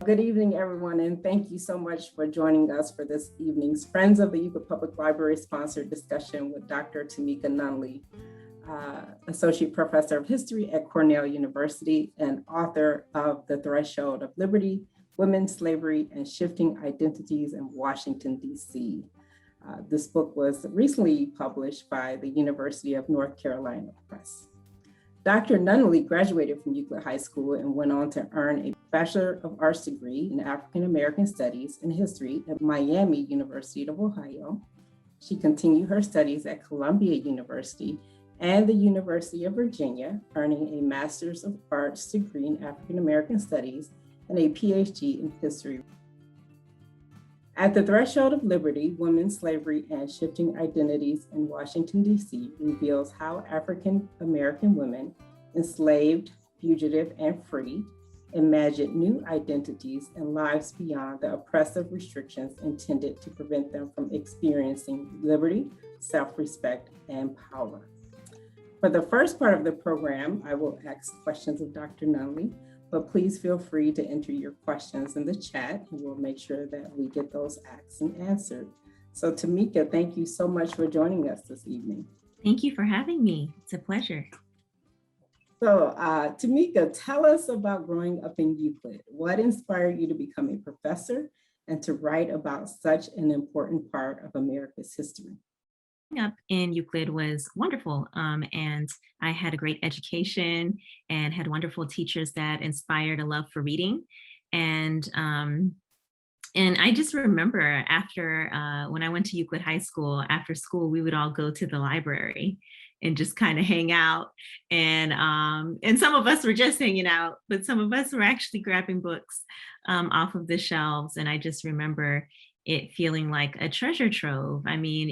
Good evening, everyone, and thank you so much for joining us for this evening's Friends of the Euclid Public Library sponsored discussion with Dr. Tamika Nunley, Associate Professor of History at Cornell University and author of The Threshold of Liberty, Women's Slavery and Shifting Identities in Washington, D.C. This book was recently published by the University of North Carolina Press. Dr. Nunley graduated from Euclid High School and went on to earn a Bachelor of Arts degree in African American Studies and History at Miami University of Ohio. She continued her studies at Columbia University and the University of Virginia, earning a Master's of Arts degree in African American Studies and a PhD in History. At the Threshold of Liberty, Women's Slavery and Shifting Identities in Washington, D.C. reveals how African American women, enslaved, fugitive, and free, imagined new identities and lives beyond the oppressive restrictions intended to prevent them from experiencing liberty, self-respect, and power. For the first part of the program, I will ask questions of Dr. Nunley, but please feel free to enter your questions in the chat and we'll make sure that we get those asked and answered. So Tamika, thank you so much for joining us this evening. Thank you for having me. It's a pleasure. So Tamika, tell us about growing up in Euclid. What inspired you to become a professor and to write about such an important part of America's history? Up in Euclid was wonderful, and I had a great education and had wonderful teachers that inspired a love for reading. And I just remember after when I went to Euclid High School, after school, we would all go to the library and just kind of hang out. And some of us were just hanging out, but some of us were actually grabbing books off of the shelves. And I just remember it feeling like a treasure trove. I mean,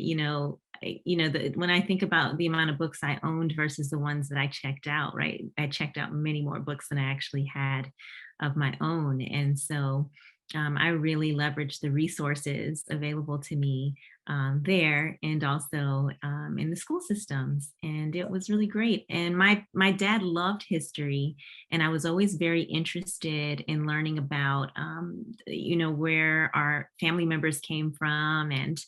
when I think about the amount of books I owned versus the ones that I checked out, right? I checked out many more books than I actually had of my own. And so I really leveraged the resources available to me there and also in the school systems. And it was really great. And my dad loved history. And I was always very interested in learning about, where our family members came from and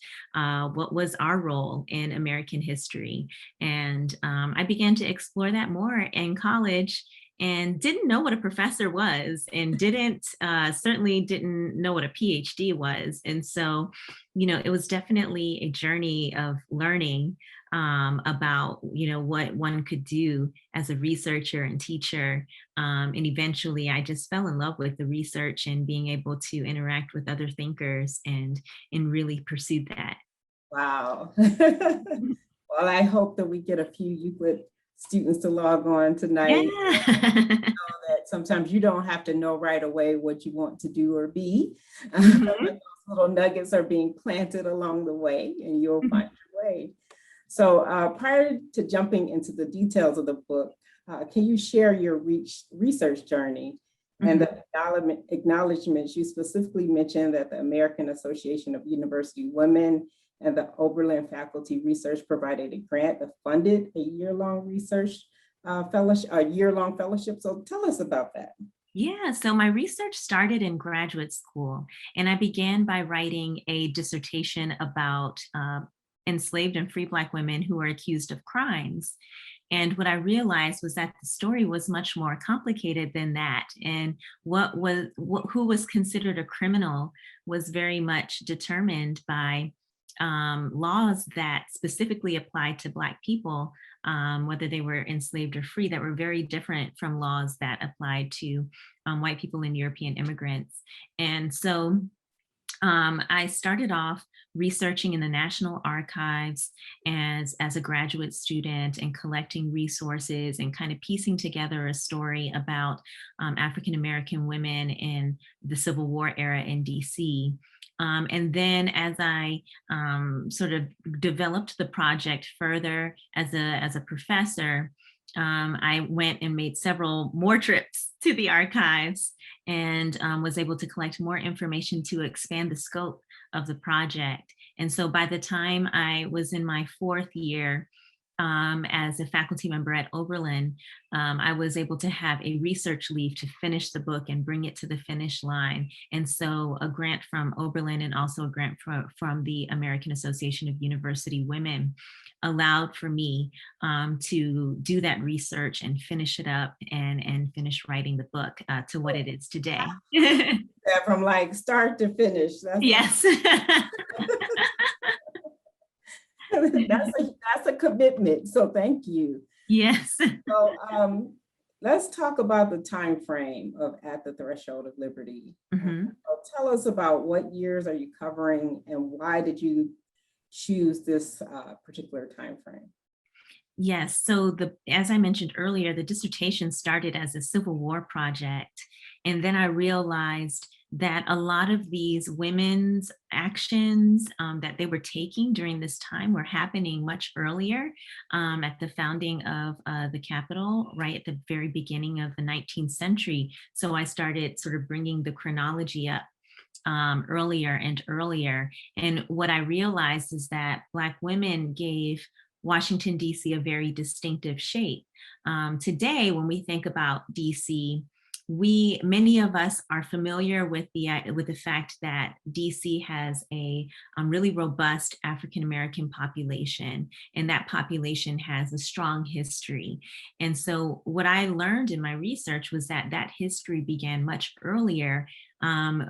what was our role in American history. And I began to explore that more in college and didn't know what a professor was and certainly didn't know what a PhD was. And so, it was definitely a journey of learning about, what one could do as a researcher and teacher. And eventually I just fell in love with the research and being able to interact with other thinkers and really pursued that. Wow. Well, I hope that we get a few Euclid students to log on tonight. Yeah. Know that sometimes you don't have to know right away what you want to do or be. Mm-hmm. But those little nuggets are being planted along the way and you'll find your way. So prior to jumping into the details of the book, can you share your research journey and the acknowledgements? You specifically mentioned that the American Association of University Women and the Oberlin Faculty Research provided a grant that funded a year-long fellowship. So tell us about that. Yeah, so my research started in graduate school, and I began by writing a dissertation about enslaved and free Black women who are accused of crimes. And what I realized was that the story was much more complicated than that. And who was considered a criminal was very much determined by laws that specifically applied to Black people, whether they were enslaved or free, that were very different from laws that applied to white people and European immigrants. And so I started off researching in the National Archives as a graduate student and collecting resources and kind of piecing together a story about African-American women in the Civil War era in DC. And then as I sort of developed the project further as a professor, I went and made several more trips to the archives and was able to collect more information to expand the scope of the project. And so by the time I was in my fourth year, as a faculty member at Oberlin, I was able to have a research leave to finish the book and bring it to the finish line. And so a grant from Oberlin and also a grant from the American Association of University Women allowed for me to do that research and finish it up and finish writing the book to what it is today. That from like start to finish. Yes. That's a commitment. So thank you. Yes. So let's talk about the time frame of At the Threshold of Liberty. So tell us about what years are you covering and why did you choose this particular time frame? Yes, so as I mentioned earlier, the dissertation started as a Civil War project. And then I realized that a lot of these women's actions that they were taking during this time were happening much earlier at the founding of the Capitol, right at the very beginning of the 19th century. So I started sort of bringing the chronology up earlier and earlier. And what I realized is that Black women gave Washington, D.C. a very distinctive shape. Today, when we think about D.C., many of us are familiar with the fact that DC has a really robust African American population, and that population has a strong history. And so what I learned in my research was that that history began much earlier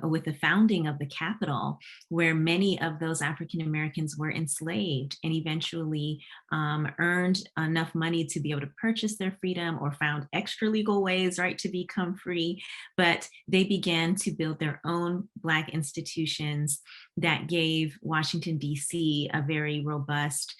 with the founding of the Capitol, where many of those African Americans were enslaved and eventually earned enough money to be able to purchase their freedom or found extra legal ways, right, to become free. But they began to build their own Black institutions that gave Washington, D.C. a very robust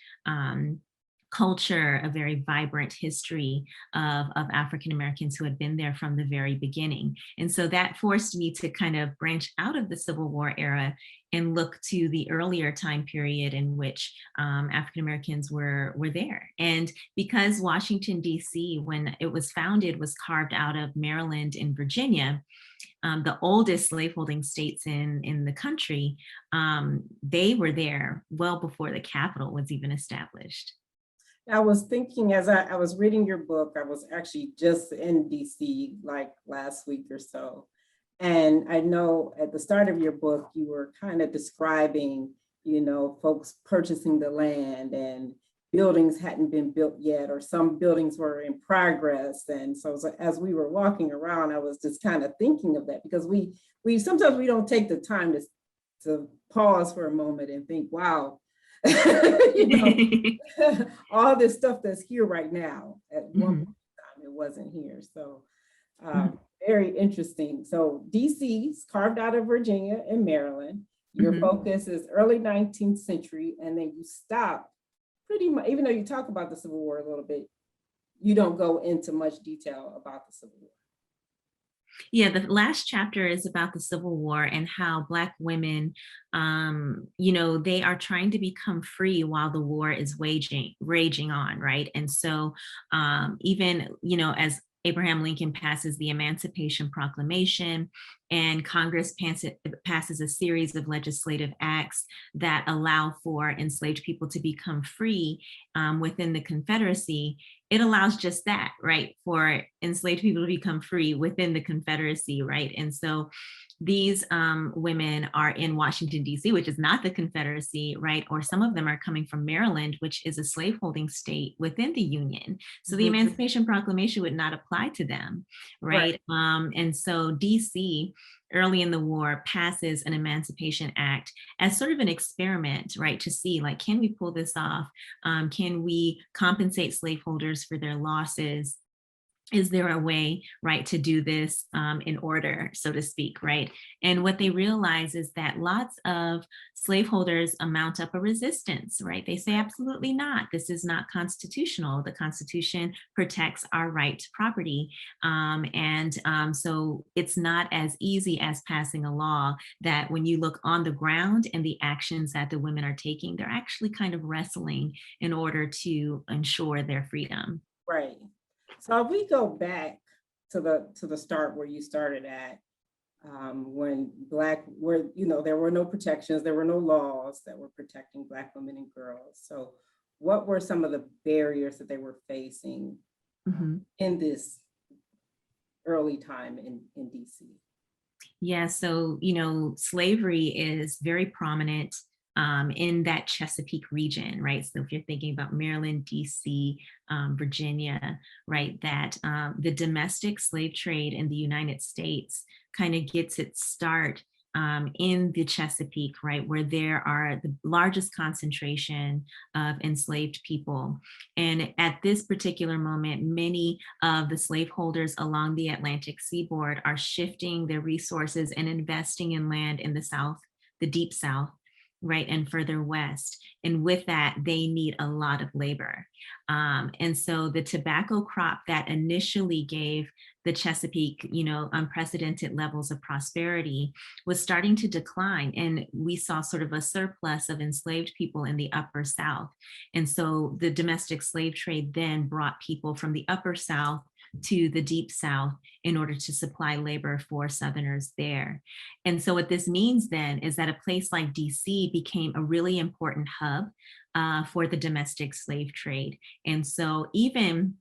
culture, a very vibrant history of African Americans who had been there from the very beginning. And so that forced me to kind of branch out of the Civil War era and look to the earlier time period in which African Americans were there. And because Washington, D.C., when it was founded, was carved out of Maryland and Virginia, the oldest slaveholding states in the country, they were there well before the Capitol was even established. I was thinking as I was reading your book, I was actually just in DC like last week or so. And I know at the start of your book, you were kind of describing, folks purchasing the land and buildings hadn't been built yet, or some buildings were in progress. And so as we were walking around, I was just kind of thinking of that because we sometimes we don't take the time to pause for a moment and think, wow, all this stuff that's here right now at one point in time, it wasn't here. So very interesting. So DC is carved out of Virginia and Maryland. Your focus is early 19th century, and then you stop pretty much, even though you talk about the Civil War a little bit, you don't go into much detail about the Civil War. Yeah, the last chapter is about the Civil War and how Black women, they are trying to become free while the war is raging on, right? And so even, as Abraham Lincoln passes the Emancipation Proclamation and Congress passes a series of legislative acts that allow for enslaved people to become free within the Confederacy, it allows just that, right? For enslaved people to become free within the Confederacy, right? And so these women are in Washington, D.C., which is not the Confederacy, right? Or some of them are coming from Maryland, which is a slaveholding state within the Union. So the Emancipation Proclamation would not apply to them, right? And so D.C., early in the war, passes an Emancipation Act as sort of an experiment, right? To see, like, can we pull this off? Can we compensate slaveholders for their losses? Is there a way, right, to do this in order, so to speak, right? And what they realize is that lots of slaveholders mount up a resistance, right? They say, absolutely not. This is not constitutional. The Constitution protects our right to property. So it's not as easy as passing a law that when you look on the ground and the actions that the women are taking, they're actually kind of wrestling in order to ensure their freedom. Right. So if we go back to the start where you started at, when there were no protections, there were no laws that were protecting Black women and girls. So what were some of the barriers that they were facing in this early time in DC? Yeah, so, slavery is very prominent in that Chesapeake region, right? So if you're thinking about Maryland, DC, Virginia, right, that the domestic slave trade in the United States kind of gets its start in the Chesapeake, right, where there are the largest concentration of enslaved people. And at this particular moment, many of the slaveholders along the Atlantic seaboard are shifting their resources and investing in land in the South, the Deep South, right, and further west. And with that, they need a lot of labor. And so the tobacco crop that initially gave the Chesapeake, unprecedented levels of prosperity was starting to decline. And we saw sort of a surplus of enslaved people in the upper South. And so the domestic slave trade then brought people from the upper South to the Deep South in order to supply labor for Southerners there. And so what this means then is that a place like DC became a really important hub for the domestic slave trade. And so even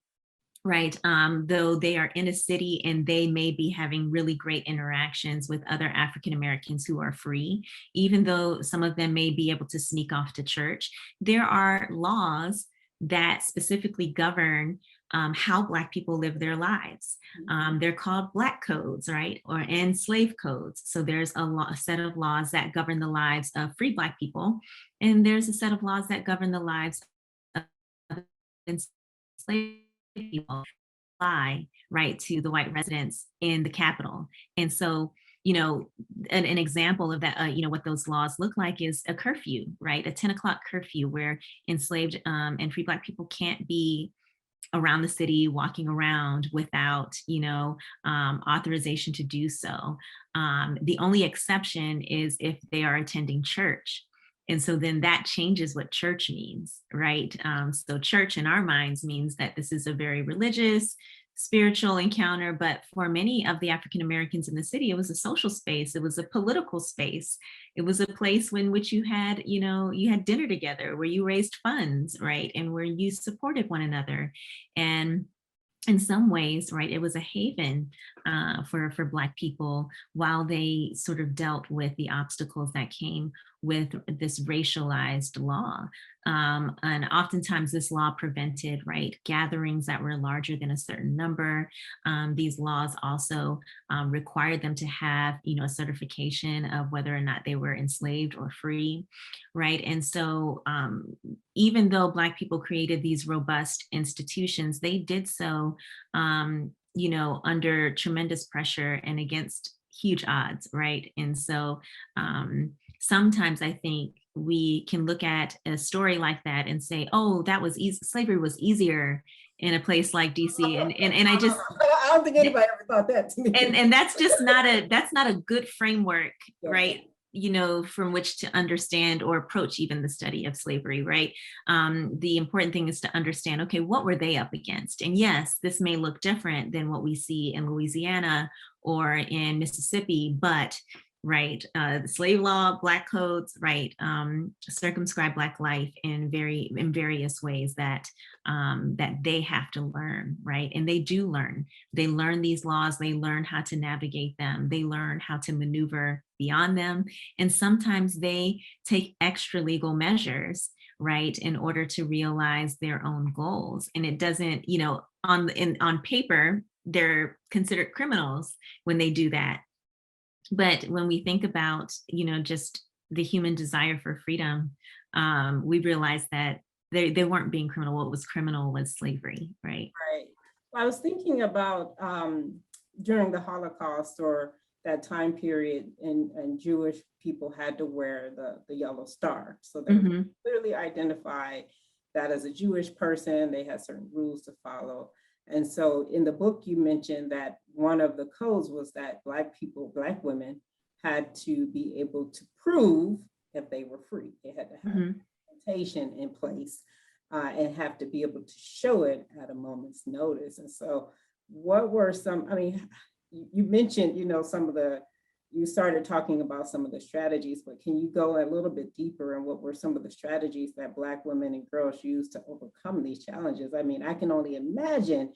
right, though they are in a city and they may be having really great interactions with other African Americans who are free, even though some of them may be able to sneak off to church, there are laws that specifically govern how Black people live their lives. They're called Black codes, right? And slave codes. So there's a set of laws that govern the lives of free Black people. And there's a set of laws that govern the lives of enslaved people apply, right, to the white residents in the capital. And so, an example of that, what those laws look like is a curfew, right? A 10 o'clock curfew where enslaved and free Black people can't be around the city walking around without authorization to do so. The only exception is if they are attending church. And so then that changes what church means, right? So church in our minds means that this is a very religious, spiritual encounter, but for many of the African Americans in the city, it was a social space. It was a political space. It was a place in which you had dinner together, where you raised funds, right? And where you supported one another. And in some ways, right, it was a haven for Black people while they sort of dealt with the obstacles that came with this racialized law. And oftentimes this law prevented, right, gatherings that were larger than a certain number. These laws also required them to have, a certification of whether or not they were enslaved or free, right? And so even though Black people created these robust institutions, they did so, under tremendous pressure and against huge odds, right? And so sometimes I think we can look at a story like that and say, oh, that was easy. Slavery was easier in a place like DC. And I just, I don't think anybody ever thought that to me. And that's just not a good framework, right? From which to understand or approach even the study of slavery, right? The important thing is to understand, okay, what were they up against? And yes, this may look different than what we see in Louisiana or in Mississippi, but right, the slave law, Black codes, right, circumscribe Black life in various ways that they have to learn, right? And they do learn. They learn these laws. They learn how to navigate them. They learn how to maneuver beyond them. And sometimes they take extra legal measures, right, in order to realize their own goals. And it doesn't, on paper, they're considered criminals when they do that. But when we think about, just the human desire for freedom, we realize that they weren't being criminal. What was criminal was slavery, right? Right. Well, I was thinking about during the Holocaust or that time period, and Jewish people had to wear the yellow star. So they clearly identify that as a Jewish person. They had certain rules to follow. And so in the book, you mentioned that one of the codes was that Black women had to be able to prove that they were free. They had to have documentation in place and have to be able to show it at a moment's notice. And so what were some, you mentioned, some of the you started talking about some of the strategies, but can you go a little bit deeper and what were some of the strategies that Black women and girls use to overcome these challenges? I mean, I can only imagine,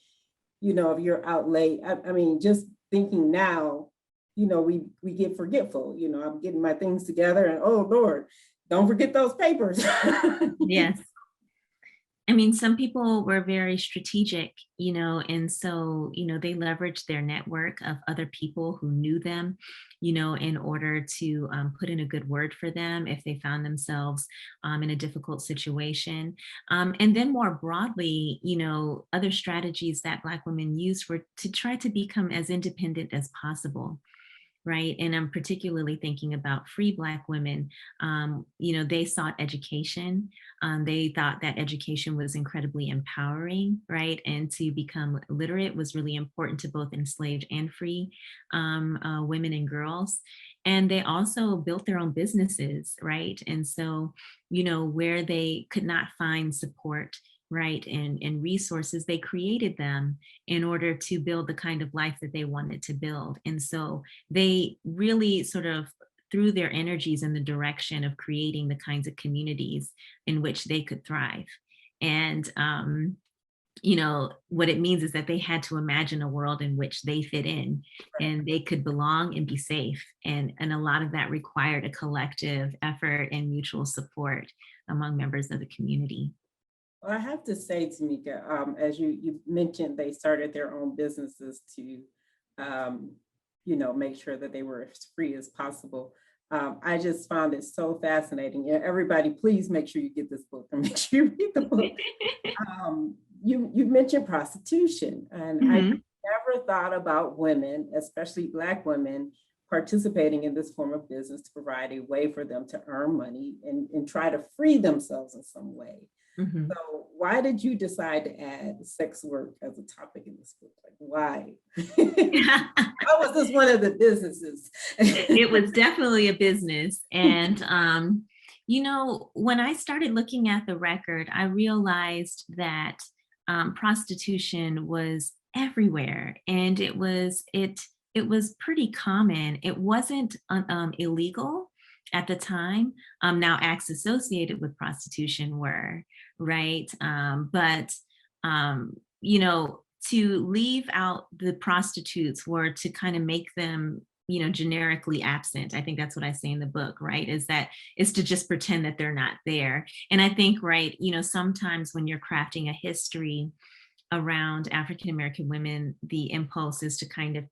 if you're out late, I mean, just thinking now, we get forgetful, I'm getting my things together and, oh Lord, don't forget those papers. Yes. I mean, some people were very strategic, and so, they leveraged their network of other people who knew them, in order to put in a good word for them if they found themselves in a difficult situation. And then more broadly, other strategies that Black women used were to try to become as independent as possible. Right. And I'm particularly thinking about free Black women. They sought education. They thought that education was incredibly empowering, right? And to become literate was really important to both enslaved and free women and girls. And they also built their own businesses, right? And so, where they could not find support, right, and resources, they created them in order to build the kind of life that they wanted to build. And so they really sort of threw their energies in the direction of creating the kinds of communities in which they could thrive. And what it means is that they had to imagine a world in which they fit in and they could belong and be safe. And a lot of that required a collective effort and mutual support among members of the community. Well, I have to say, Tamika, as you mentioned, they started their own businesses to, make sure that they were as free as possible. I just found it so fascinating. Everybody, please make sure you get this book and make sure you read the book. You mentioned prostitution, and I never thought about women, especially Black women, participating in this form of business to provide a way for them to earn money and try to free themselves in some way. So why did you decide to add sex work as a topic in this book? Like, why? How was this one of the businesses? It was definitely a business. And, when I started looking at the record, I realized that prostitution was everywhere, and it was pretty common. It wasn't illegal at the time. Now acts associated with prostitution were, right? But to leave out the prostitutes were to kind of make them, generically absent. I think that's what I say in the book, right? Is to just pretend that they're not there. And I think, right, sometimes when you're crafting a history around African American women, the impulse is to kind of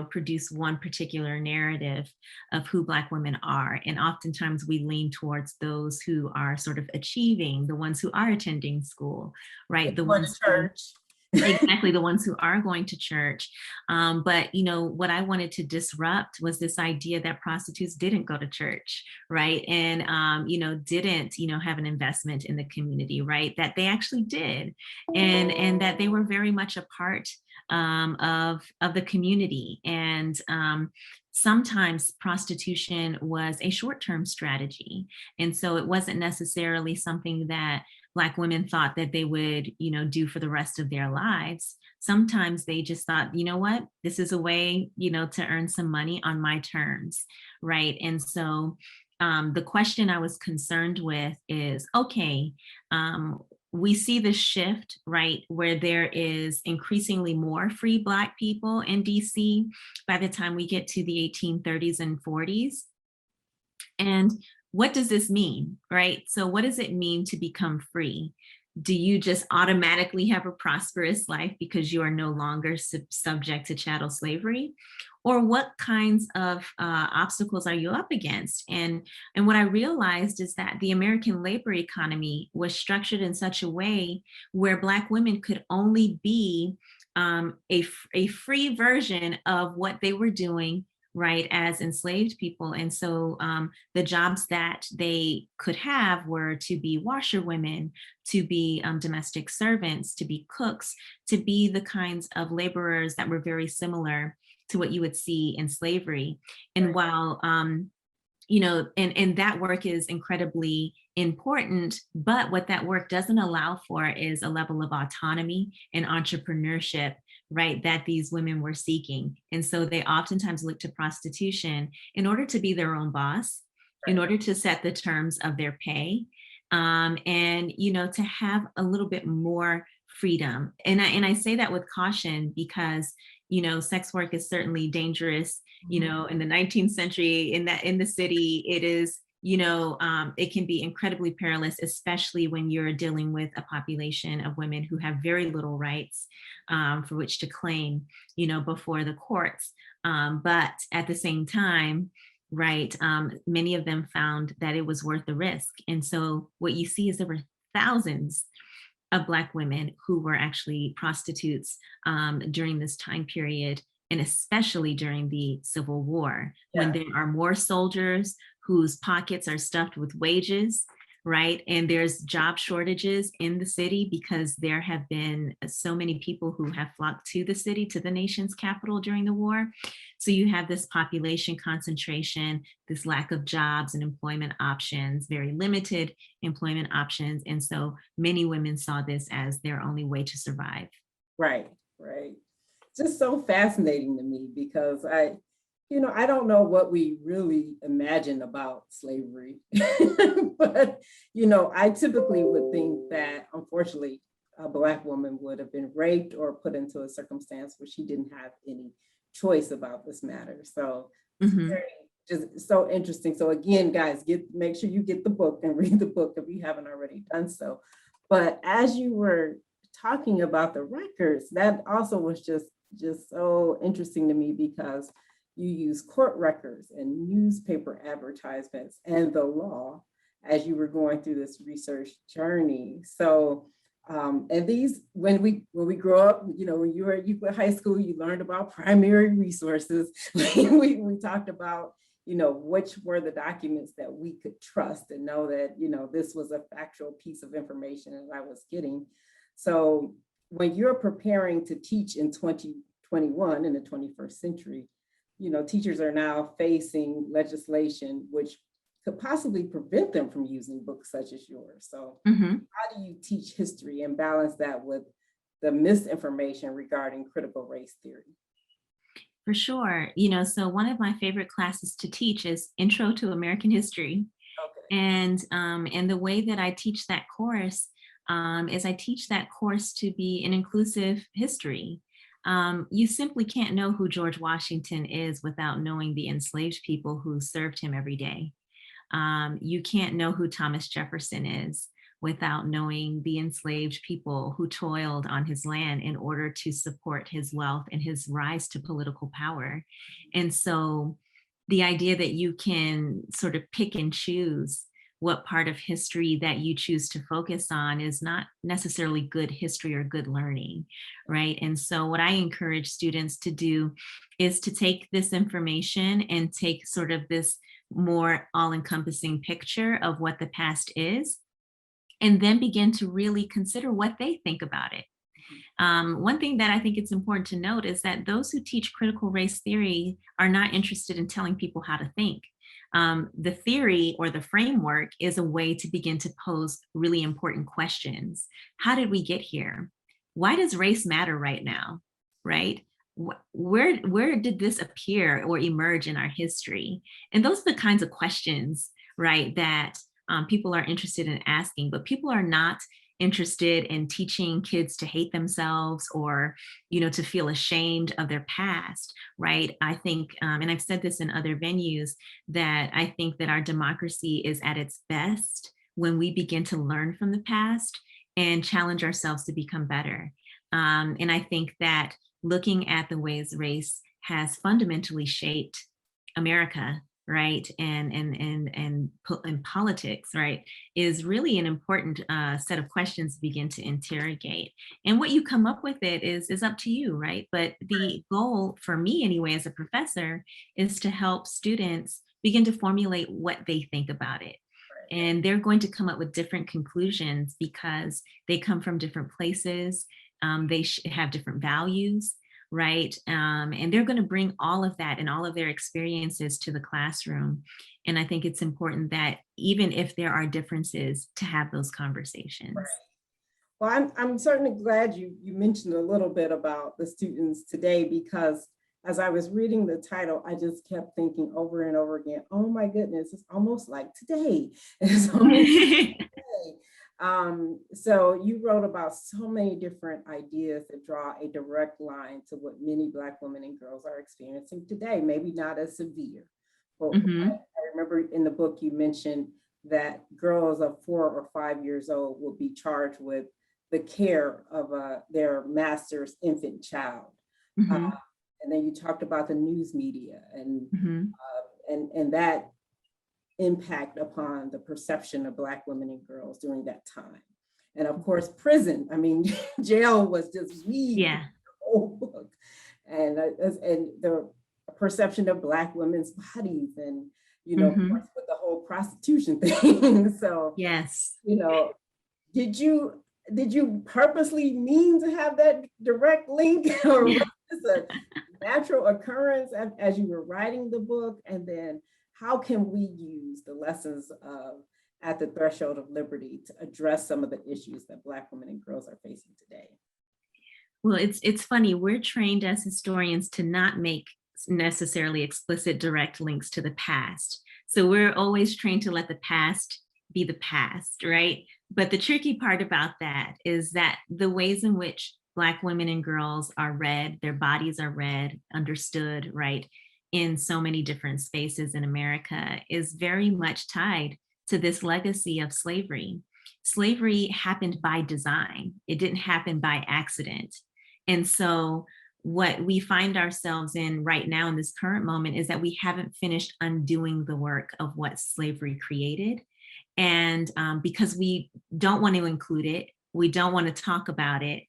produce one particular narrative of who Black women are. And oftentimes we lean towards those who are sort of achieving, the ones who are attending school, right? The ones to church. Exactly, the ones who are going to church. But, what I wanted to disrupt was this idea that prostitutes didn't go to church, right? And, didn't, have an investment in the community, right? That they actually did. And that they were very much a part of the community. And sometimes prostitution was a short-term strategy. And so it wasn't necessarily something that Black women thought that they would, do for the rest of their lives. Sometimes they just thought, what, this is a way, to earn some money on my terms, right? And so the question I was concerned with is, okay, we see this shift, right, where there is increasingly more free Black people in DC by the time we get to the 1830s and 40s. And what does this mean, right? So what does it mean to become free? Do you just automatically have a prosperous life because you are no longer subject to chattel slavery? Or what kinds of obstacles are you up against? And what I realized is that the American labor economy was structured in such a way where Black women could only be a free version of what they were doing, right, as enslaved people. And so the jobs that they could have were to be washerwomen, to be domestic servants, to be cooks, to be the kinds of laborers that were very similar to what you would see in slavery. And Right. while, and that work is incredibly important, but what that work doesn't allow for is a level of autonomy and entrepreneurship, right, that these women were seeking. And so they oftentimes look to prostitution in order to be their own boss, in Right. order to set the terms of their pay, and to have a little bit more freedom. And I say that with caution because sex work is certainly dangerous. In the 19th century, in the city, it is. It can be incredibly perilous, especially when you're dealing with a population of women who have very little rights for which to claim, before the courts. But at the same time, right, many of them found that it was worth the risk. And so what you see is there were thousands of Black women who were actually prostitutes during this time period, and especially during the Civil War, when Yeah. there are more soldiers whose pockets are stuffed with wages, right? And there's job shortages in the city because there have been so many people who have flocked to the city, to the nation's capital during the war. So you have this population concentration, this lack of jobs and employment options, very limited employment options. And so many women saw this as their only way to survive. Right. Right. Just so fascinating to me because I don't know what we really imagine about slavery, but, I typically would think that unfortunately a Black woman would have been raped or put into a circumstance where she didn't have any choice about this matter. So it's Mhm. very, just so interesting. So again, guys, make sure you get the book and read the book if you haven't already done so. But as you were talking about the records, that also was just so interesting to me because you use court records and newspaper advertisements and the law as you were going through this research journey. So, and these, when we grow up, when you were at Euclid High School, you learned about primary resources. we talked about, which were the documents that we could trust and know that, this was a factual piece of information that I was getting. So when you're preparing to teach in 2021 in the 21st century, teachers are now facing legislation which could possibly prevent them from using books such as yours. So Mhm. how do you teach history and balance that with the misinformation regarding critical race theory? For sure. So one of my favorite classes to teach is Intro to American History. Okay. And the way that I teach that course is I teach that course to be an inclusive history. You simply can't know who George Washington is without knowing the enslaved people who served him every day. You can't know who Thomas Jefferson is without knowing the enslaved people who toiled on his land in order to support his wealth and his rise to political power. And so the idea that you can sort of pick and choose what part of history that you choose to focus on is not necessarily good history or good learning, right? And so what I encourage students to do is to take this information and take sort of this more all-encompassing picture of what the past is, and then begin to really consider what they think about it. One thing that I think it's important to note is that those who teach critical race theory are not interested in telling people how to think. The theory or the framework is a way to begin to pose really important questions. How did we get here? Why does race matter right now? Right? Where did this appear or emerge in our history? And those are the kinds of questions, right, that people are interested in asking, but people are not interested in teaching kids to hate themselves or to feel ashamed of their past, right? I think and I've said this in other venues, that I think that our democracy is at its best when we begin to learn from the past and challenge ourselves to become better. And I think that looking at the ways race has fundamentally shaped America, right, and politics, right, is really an important set of questions to begin to interrogate. And what you come up with it is up to you, right? But the goal for me, anyway, as a professor, is to help students begin to formulate what they think about it. And they're going to come up with different conclusions because they come from different places. They have different values, right? And they're going to bring all of that and all of their experiences to the classroom. And I think it's important that even if there are differences, to have those Right. conversations. Well, I'm certainly glad you mentioned a little bit about the students today, because as I was reading the title, I just kept thinking over and over again, oh my goodness, it's almost like today. It's almost like today. So you wrote about so many different ideas that draw a direct line to what many Black women and girls are experiencing today, maybe not as severe. But I remember in the book you mentioned that girls of 4 or 5 years old will be charged with the care of their master's infant child. And then you talked about the news media and that impact upon the perception of Black women and girls during that time. And of course, prison, I mean, jail was just weaved in the whole book. And the perception of Black women's bodies, and, you know, of course, with the whole prostitution thing. So, yes, you know, did you purposely mean to have that direct link, or was this a natural occurrence as you were writing the book? And then how can we use the lessons of At the Threshold of Liberty to address some of the issues that Black women and girls are facing today? Well, it's funny, we're trained as historians to not make necessarily explicit direct links to the past. So we're always trained to let the past be the past, right? But the tricky part about that is that the ways in which Black women and girls are read, their bodies are read, understood, right, in so many different spaces in America is very much tied to this legacy of slavery. Slavery happened by design. It didn't happen by accident. And so what we find ourselves in right now in this current moment is that we haven't finished undoing the work of what slavery created. And because we don't want to include it, we don't want to talk about it,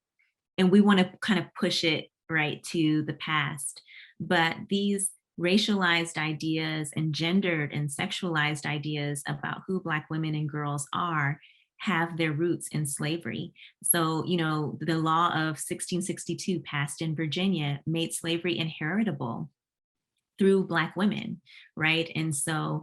and we want to kind of push it right to the past. But these racialized ideas and gendered and sexualized ideas about who Black women and girls are have their roots in slavery. So, you know, the law of 1662 passed in Virginia made slavery inheritable through Black women, right? And so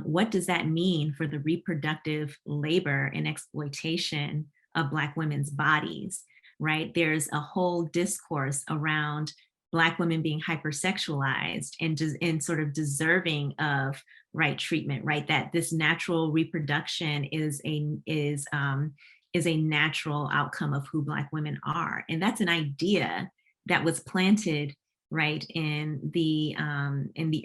what does that mean for the reproductive labor and exploitation of Black women's bodies, right? There's a whole discourse around Black women being hypersexualized and sort of deserving of right treatment, right? That this natural reproduction is a natural outcome of who Black women are. And that's an idea that was planted right in the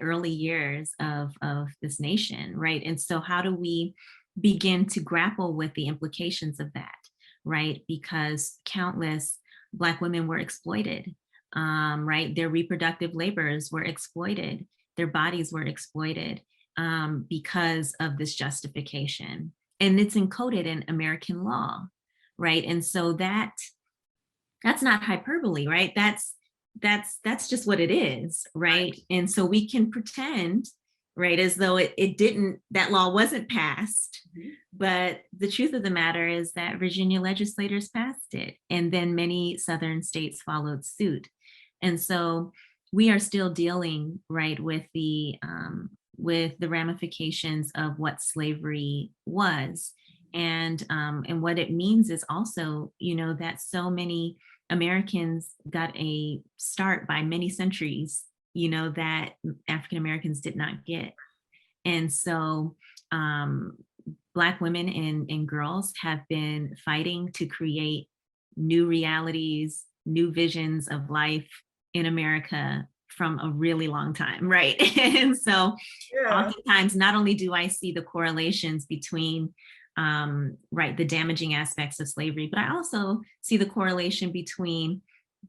early years of this nation, right? And so how do we begin to grapple with the implications of that, right? Because countless Black women were exploited, right? Their reproductive labors were exploited, their bodies were exploited because of this justification. And it's encoded in American law, right? And so that's not hyperbole, right? That's just what it is, right? And so we can pretend, right, as though it didn't, that law wasn't passed, but the truth of the matter is that Virginia legislators passed it, and then many Southern states followed suit. And so we are still dealing, right, with the ramifications of what slavery was. And what it means is also, you know, that so many Americans got a start by many centuries, you know, that African Americans did not get. And so Black women and girls have been fighting to create new realities, new visions of life in America from a really long time, right? And so oftentimes, not only do I see the correlations between right, the damaging aspects of slavery, but I also see the correlation between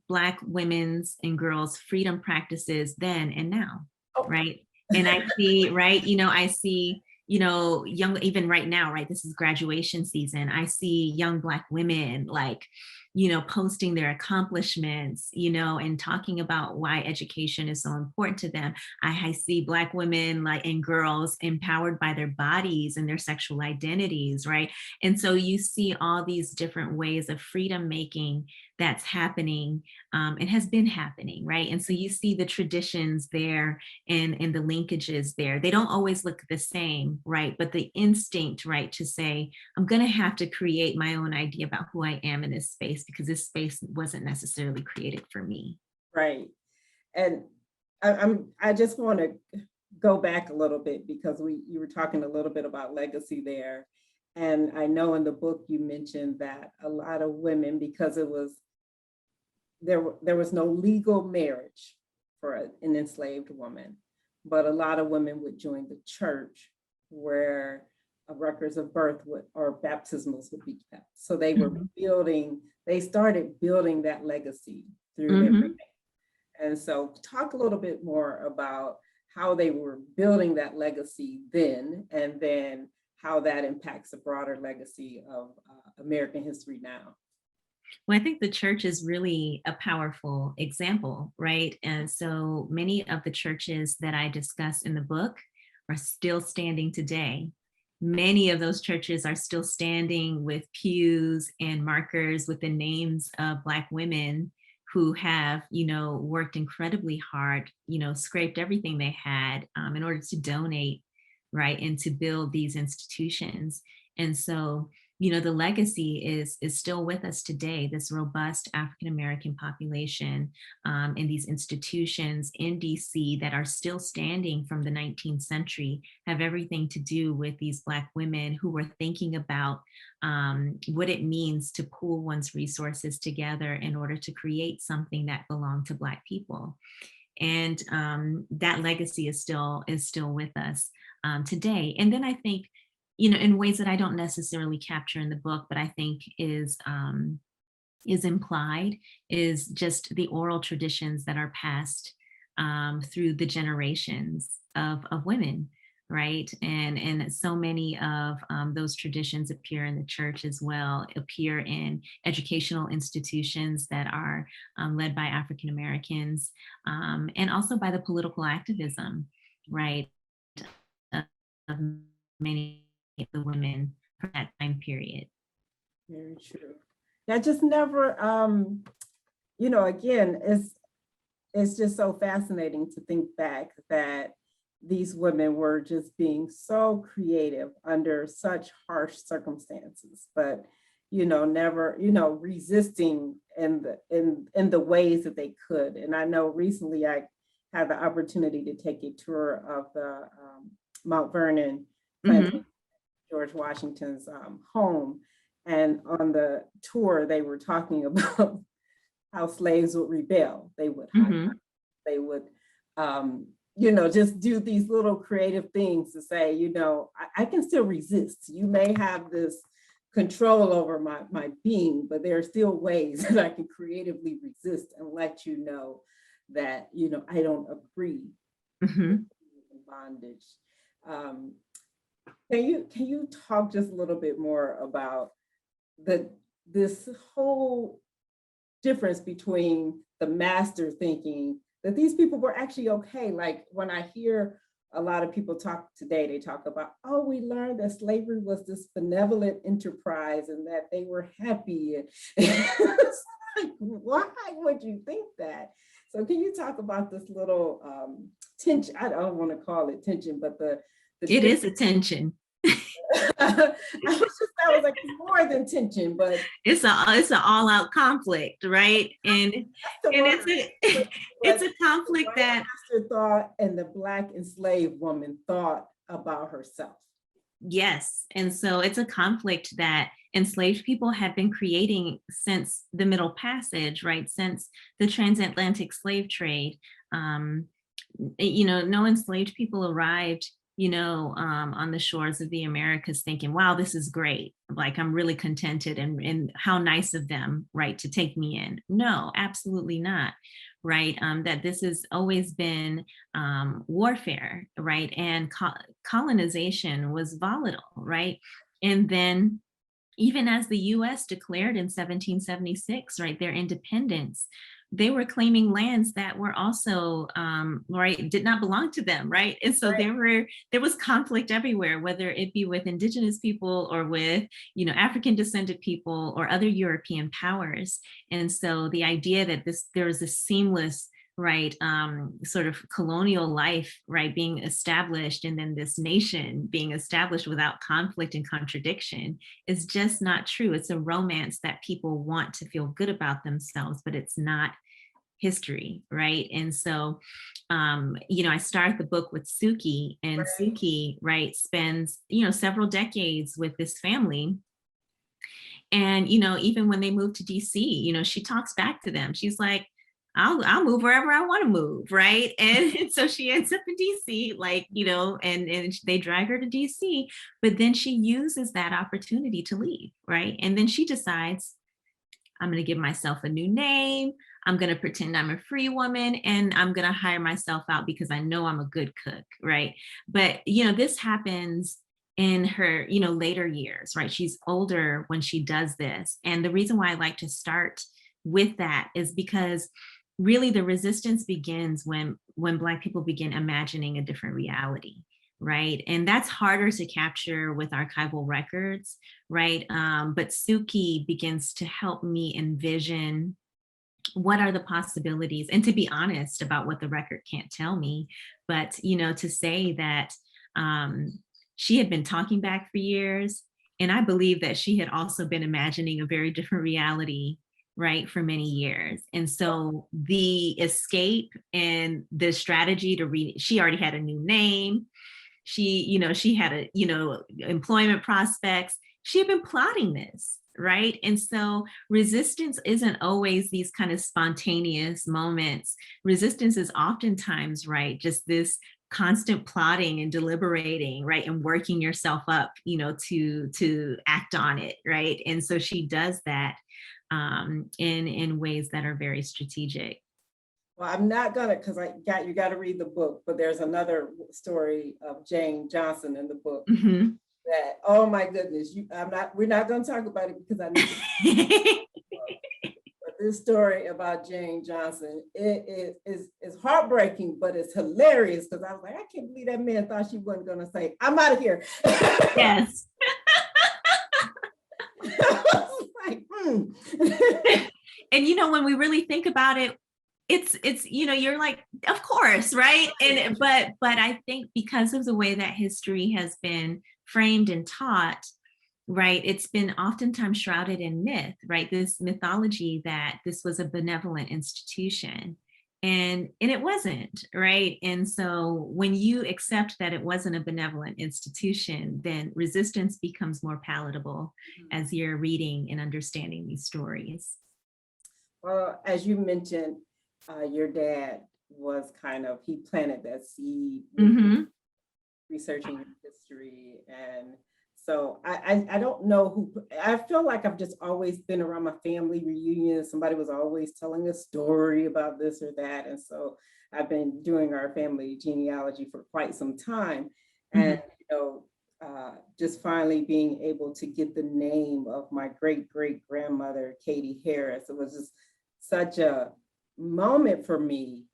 Black women's and girls' freedom practices then and now, right? And I see, right, you know, I see, you know, young, even right now, right, this is graduation season, I see young Black women like, you know, posting their accomplishments, you know, and talking about why education is so important to them. I see Black women like and girls empowered by their bodies and their sexual identities, right? And so you see all these different ways of freedom making that's happening and has been happening, right? And so you see the traditions there and the linkages there. They don't always look the same, right? But the instinct, right, to say, I'm going to have to create my own idea about who I am in this space because this space wasn't necessarily created for me. Right. And I just want to go back a little bit because you were talking a little bit about legacy there. And I know in the book you mentioned that a lot of women, because there was no legal marriage for an enslaved woman, but a lot of women would join the church where records of birth or baptismals would be kept. So they were they started building that legacy through their remains. And so talk a little bit more about how they were building that legacy then, and then how that impacts the broader legacy of American history now. Well, I think the church is really a powerful example, right? And so many of the churches that I discuss in the book are still standing today. Many of those churches are still standing with pews and markers with the names of Black women who have, worked incredibly hard, scraped everything they had in order to donate, right, and to build these institutions. And so, the legacy is still with us today, this robust African-American population in these institutions in DC that are still standing from the 19th century have everything to do with these Black women who were thinking about what it means to pool one's resources together in order to create something that belonged to Black people. And that legacy is still with us today. And then I think, in ways that I don't necessarily capture in the book, but I think is implied, is just the oral traditions that are passed through the generations of women, right? And so many of those traditions appear in the church as well, appear in educational institutions that are led by African Americans, and also by the political activism, right, of many of the women from that time period. Very true. That just never, again, it's just so fascinating to think back that these women were just being so creative under such harsh circumstances, but never, resisting in the ways that they could. And I know recently I had the opportunity to take a tour of the Mount Vernon plantation, George Washington's home. And on the tour, they were talking about how slaves would rebel. They would hide. They would, just do these little creative things to say, I can still resist. You may have this control over my being, but there are still ways that I can creatively resist and let you know that, I don't agree with bondage. Can you talk just a little bit more about this whole difference between the master thinking that these people were actually okay? Like when I hear a lot of people talk today, they talk about, we learned that slavery was this benevolent enterprise and that they were happy. And it's like, why would you think that? So can you talk about this little tension? I don't want to call it tension, but it is a tension. I was like, it's more than tension, but it's an all-out conflict, right? And it's a conflict that master thought and the Black enslaved woman thought about herself. Yes, and so it's a conflict that enslaved people have been creating since the Middle Passage, right? Since the transatlantic slave trade. No enslaved people arrived on the shores of the Americas thinking, wow, this is great. Like, I'm really contented and how nice of them, right, to take me in. No, absolutely not, right? That this has always been warfare, right? And colonization was volatile, right? And then even as the US declared in 1776, right, their independence, they were claiming lands that were also, right, did not belong to them, right? And so there was conflict everywhere, whether it be with indigenous people or with, African descended people or other European powers. And so the idea that there was a seamless, right, sort of colonial life, right, being established, and then this nation being established without conflict and contradiction is just not true. It's a romance that people want to feel good about themselves, but it's not history, right? And so, I start the book with Suki, and Right. Suki, right, spends, several decades with this family. And, even when they moved to DC, she talks back to them. She's like, I'll move wherever I want to move, right? And so she ends up in DC, like, and they drag her to DC, but then she uses that opportunity to leave, right? And then she decides, I'm going to give myself a new name. I'm going to pretend I'm a free woman, and I'm going to hire myself out because I know I'm a good cook, right? But, this happens in her, later years, right? She's older when she does this. And the reason why I like to start with that is because really the resistance begins when Black people begin imagining a different reality, right? And that's harder to capture with archival records, right? But Suki begins to help me envision what are the possibilities, and to be honest about what the record can't tell me, but to say that she had been talking back for years, and I believe that she had also been imagining a very different reality, right, for many years. And so the escape and the strategy to read, she already had a new name, she had employment prospects. She had been plotting this, right? And so resistance isn't always these kind of spontaneous moments. Resistance is oftentimes, right, just this constant plotting and deliberating, right, and working yourself up, to act on it, right? And so she does that in ways that are very strategic. Well, I'm not gonna, because you got to read the book, but there's another story of Jane Johnson in the book Mhm. that, oh my goodness, we're not gonna talk about it because I need to. But this story about Jane Johnson, is heartbreaking, but it's hilarious because I was like, I can't believe that man thought she wasn't gonna say, I'm out of here. Yes. I was like, And when we really think about it, it's you're like, of course, right? And but I think because of the way that history has been framed and taught, right, it's been oftentimes shrouded in myth, right? This mythology that this was a benevolent institution, and it wasn't, right? And so when you accept that it wasn't a benevolent institution, then resistance becomes more palatable as you're reading and understanding these stories. Well, as you mentioned, your dad was he planted that seed with Hmm. researching your history. And so I don't know I feel like I've just always been around my family reunion. Somebody was always telling a story about this or that. And so I've been doing our family genealogy for quite some time. Hmm. And, just finally being able to get the name of my great great grandmother, Katie Harris, it was just such a moment for me.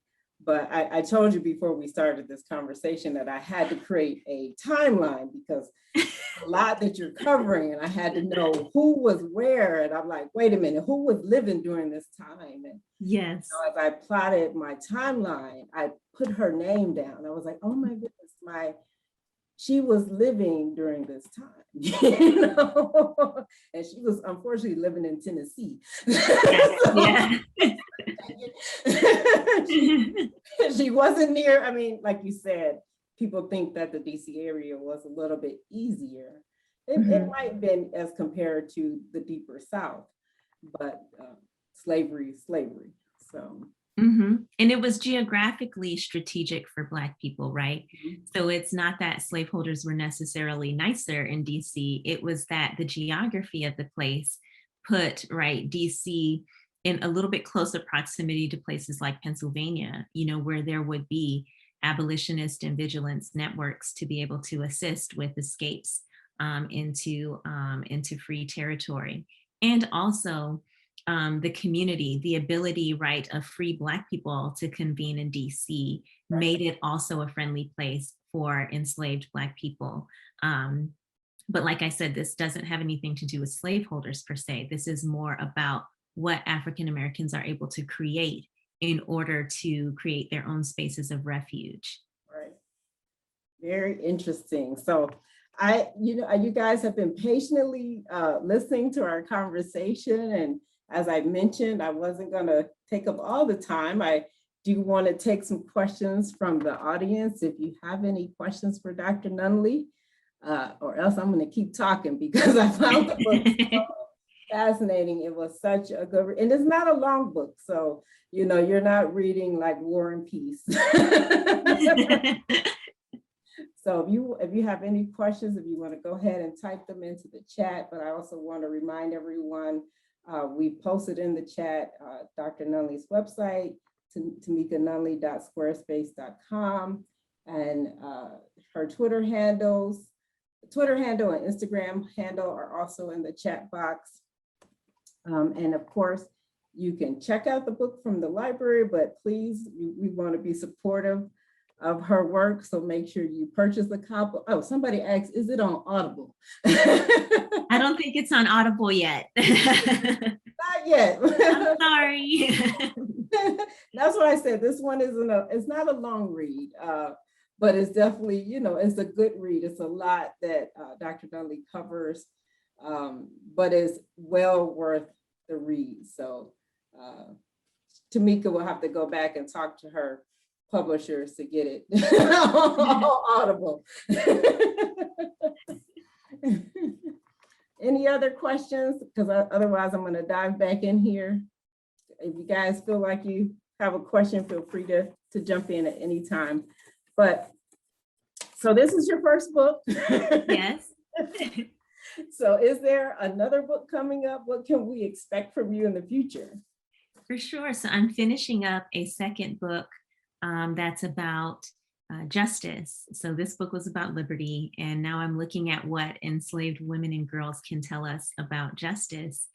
But I told you before we started this conversation that I had to create a timeline because a lot that you're covering, and I had to know who was where. And I'm like, wait a minute, who was living during this time? And Yes. as I plotted my timeline, I put her name down. I was like, oh my goodness, she was living during this time, and she was unfortunately living in Tennessee. Yeah. she, she wasn't near, I mean, like you said, people think that the DC area was a little bit easier. It Mhm. might have been as compared to the deeper South, but slavery is slavery. So, And it was geographically strategic for Black people, right? So it's not that slaveholders were necessarily nicer in DC. It was that the geography of the place put, right, DC in a little bit closer proximity to places like Pennsylvania, where there would be abolitionist and vigilance networks to be able to assist with escapes into free territory. And also the community, the ability, right, of free Black people to convene in DC made it also a friendly place for enslaved Black people. But like I said, this doesn't have anything to do with slaveholders per se. This is more about what African Americans are able to create in order to create their own spaces of refuge. Right. Very interesting. So you guys have been patiently listening to our conversation. And as I mentioned, I wasn't going to take up all the time. I do want to take some questions from the audience. If you have any questions for Dr. Nunley, or else I'm going to keep talking because I found the book so fascinating. It was such a good, and it's not a long book. So, you're not reading like War and Peace. So if you have any questions, if you want to go ahead and type them into the chat, but I also want to remind everyone, we posted in the chat Dr. Nunley's website, tamikanunley.squarespace.com, and her Twitter handle and Instagram handle are also in the chat box. And of course, you can check out the book from the library, but please, we want to be supportive of her work. So make sure you purchase a copy. Oh, somebody asked, is it on Audible? I don't think it's on Audible yet. Not yet. I'm sorry. That's why I said this one it's not a long read, but it's definitely, it's a good read. It's a lot that Dr. Nunley covers, but it's well worth the read. So Tamika will have to go back and talk to her publishers to get it Audible. Any other questions? Because otherwise I'm going to dive back in here. If you guys feel like you have a question, feel free to jump in at any time. But so this is your first book. Yes. So is there another book coming up? What can we expect from you in the future? For sure. So I'm finishing up a second book that's about justice. So this book was about liberty, and now I'm looking at what enslaved women and girls can tell us about justice,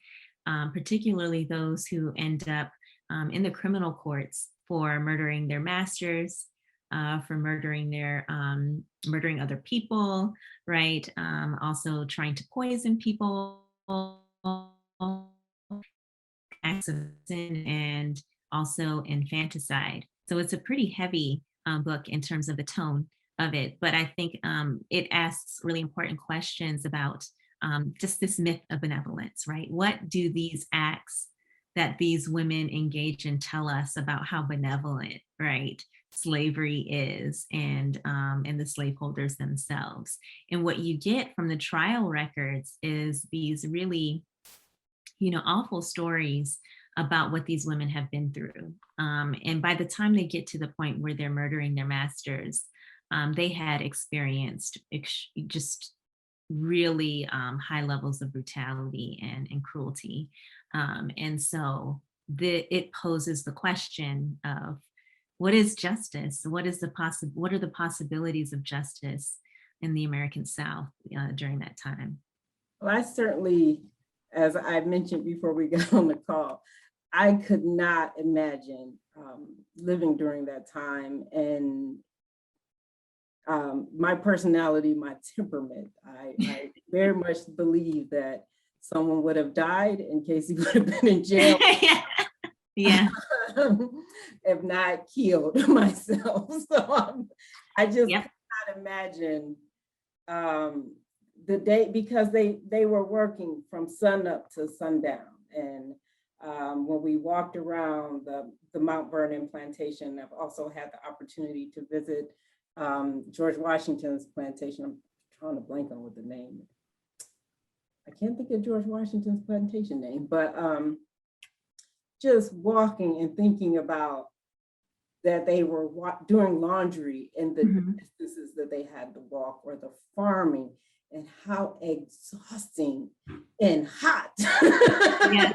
particularly those who end up in the criminal courts for murdering their masters, for murdering other people, right? Also trying to poison people, acts of sin, and also infanticide. So it's a pretty heavy book in terms of the tone of it, but I think it asks really important questions about just this myth of benevolence, right? What do these acts that these women engage in tell us about how benevolent, right, slavery is, and the slaveholders themselves? And what you get from the trial records is these really, awful stories about what these women have been through. And by the time they get to the point where they're murdering their masters, they had experienced just really high levels of brutality and cruelty. And so it poses the question of, what is justice? What are the possibilities of justice in the American South during that time? Well, I certainly, as I mentioned before we got on the call, I could not imagine living during that time. And my personality, my temperament, I very much believe that someone would have died and Kacie would have been in jail. Yeah. If not killed myself. So I just could not imagine the day, because they were working from sun up to sundown. And when we walked around the Mount Vernon plantation, I've also had the opportunity to visit George Washington's plantation. I'm trying to blank on what the name is. I can't think of George Washington's plantation name, but just walking and thinking about that they were doing laundry and the distances that they had to walk, or the farming, and how exhausting and hot. Yeah.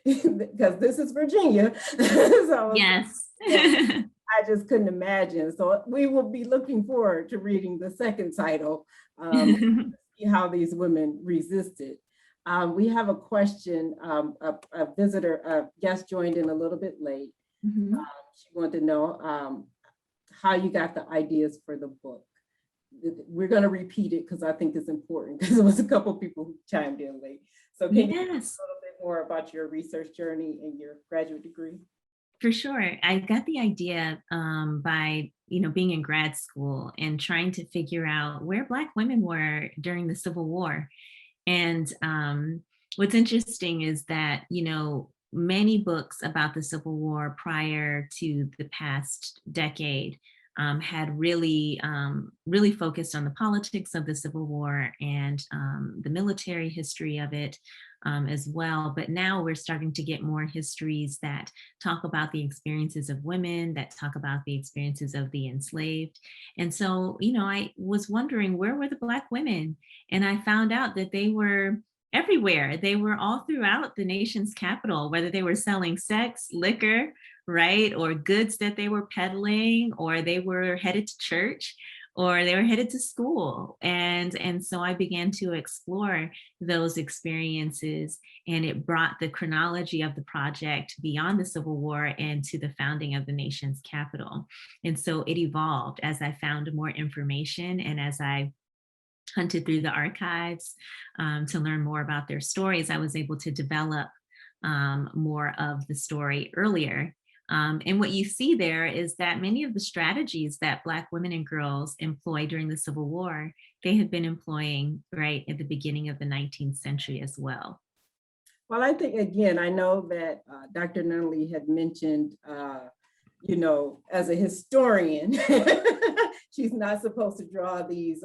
Because this is Virginia. So yes. I just couldn't imagine. So we will be looking forward to reading the second title, see how these women resisted. We have a question, a visitor, a guest joined in a little bit late. She wanted to know how you got the ideas for the book. We're going to repeat it because I think it's important, because it was a couple people who chimed in late. So can you give us a little bit more about your research journey and your graduate degree? For sure. I got the idea by, being in grad school and trying to figure out where Black women were during the Civil War. And what's interesting is that, many books about the Civil War prior to the past decade had really focused on the politics of the Civil War and the military history of it as well. But now we're starting to get more histories that talk about the experiences of women, that talk about the experiences of the enslaved. And so, I was wondering, where were the Black women? And I found out that they were everywhere. They were all throughout the nation's capital, whether they were selling sex, liquor, right, or goods that they were peddling, or they were headed to church, or they were headed to school. And so I began to explore those experiences, and it brought the chronology of the project beyond the Civil War and to the founding of the nation's capital. And so it evolved as I found more information and as I hunted through the archives to learn more about their stories. I was able to develop more of the story earlier. And what you see there is that many of the strategies that Black women and girls employed during the Civil War, they had been employing right at the beginning of the 19th century as well. Well, I think, again, I know that Dr. Nunley had mentioned, as a historian, she's not supposed to draw these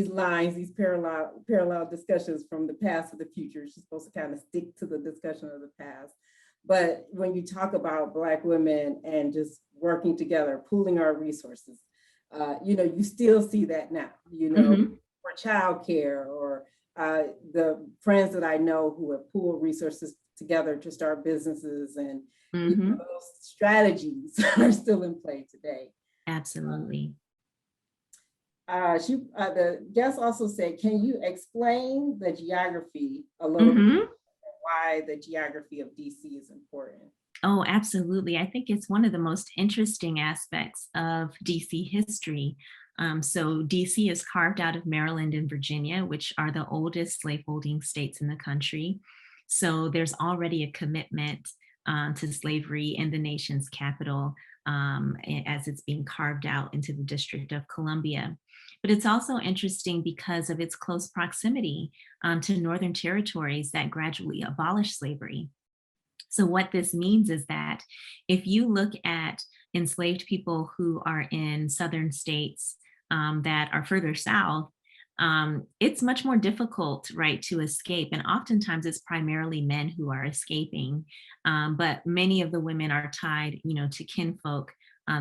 lines, these parallel discussions from the past to the future. She's supposed to kind of stick to the discussion of the past. But when you talk about Black women and just working together, pooling our resources, you still see that now, for childcare or the friends that I know who have pooled resources together to start businesses, and those strategies are still in play today. Absolutely. The guest also said, can you explain the geography a little bit, why the geography of DC is important? Oh, absolutely. I think it's one of the most interesting aspects of DC history. So DC is carved out of Maryland and Virginia, which are the oldest slaveholding states in the country. So there's already a commitment to slavery in the nation's capital as it's being carved out into the District of Columbia. But it's also interesting because of its close proximity to northern territories that gradually abolished slavery. So what this means is that if you look at enslaved people who are in southern states that are further south, it's much more difficult, right, to escape. And oftentimes it's primarily men who are escaping, but many of the women are tied, to kinfolk,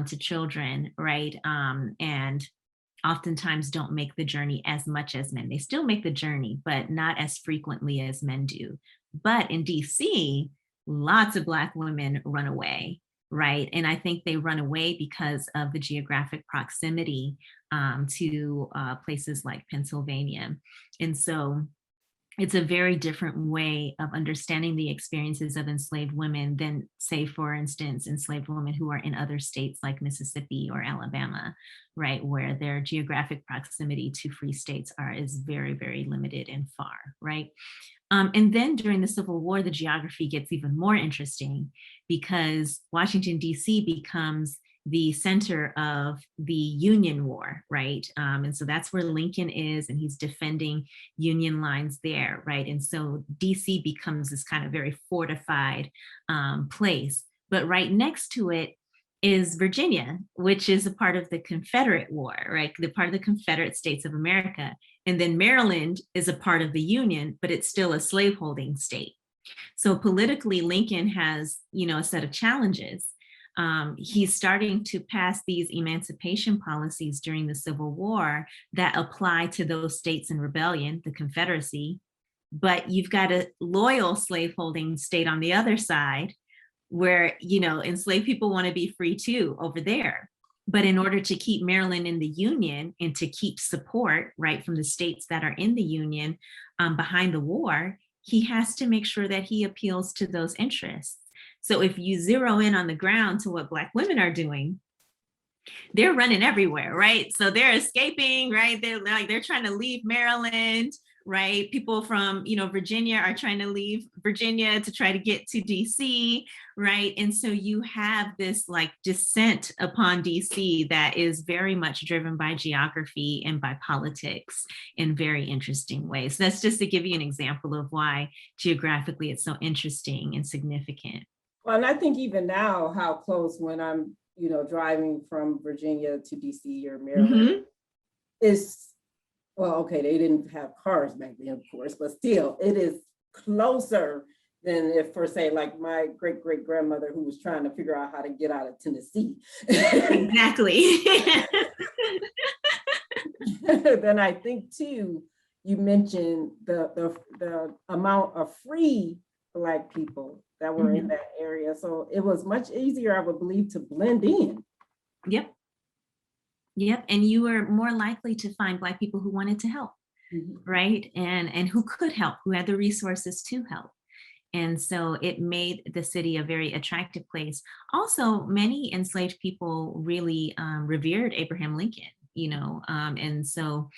to children, right, and oftentimes don't make the journey as much as men. They still make the journey, but not as frequently as men do. But in DC, lots of Black women run away, right? And I think they run away because of the geographic proximity to places like Pennsylvania. And so it's a very different way of understanding the experiences of enslaved women than, say, for instance, enslaved women who are in other states like Mississippi or Alabama, right, where their geographic proximity to free states is very, very limited and far, right? And then during the Civil War, the geography gets even more interesting because Washington, D.C. becomes the center of the Union War, right? And so that's where Lincoln is, and he's defending Union lines there, right? And so DC becomes this kind of very fortified place. But right next to it is Virginia, which is a part of the Confederate War, right? The part of the Confederate States of America. And then Maryland is a part of the Union, but it's still a slaveholding state. So politically, Lincoln has, a set of challenges. He's starting to pass these emancipation policies during the Civil War that apply to those states in rebellion, the Confederacy, but you've got a loyal slaveholding state on the other side where, enslaved people want to be free too over there. But in order to keep Maryland in the Union and to keep support, right, from the states that are in the Union behind the war, he has to make sure that he appeals to those interests. So if you zero in on the ground to what Black women are doing, they're running everywhere, right? So they're escaping, right? They're trying to leave Maryland, right? People from, Virginia are trying to leave Virginia to try to get to DC, right? And so you have this like descent upon DC that is very much driven by geography and by politics in very interesting ways. So that's just to give you an example of why geographically it's so interesting and significant. Well, and I think even now, how close when I'm, driving from Virginia to DC or Maryland Mm-hmm. is, well, okay, they didn't have cars back then, of course, but still, it is closer than if, for say, like my great great grandmother who was trying to figure out how to get out of Tennessee. Exactly. Then I think too, you mentioned the amount of free Black people that were in that area. So it was much easier, I would believe, to blend in. Yep. Yep. And you were more likely to find Black people who wanted to help, right? And who could help, who had the resources to help. And so it made the city a very attractive place. Also, many enslaved people really revered Abraham Lincoln, and so,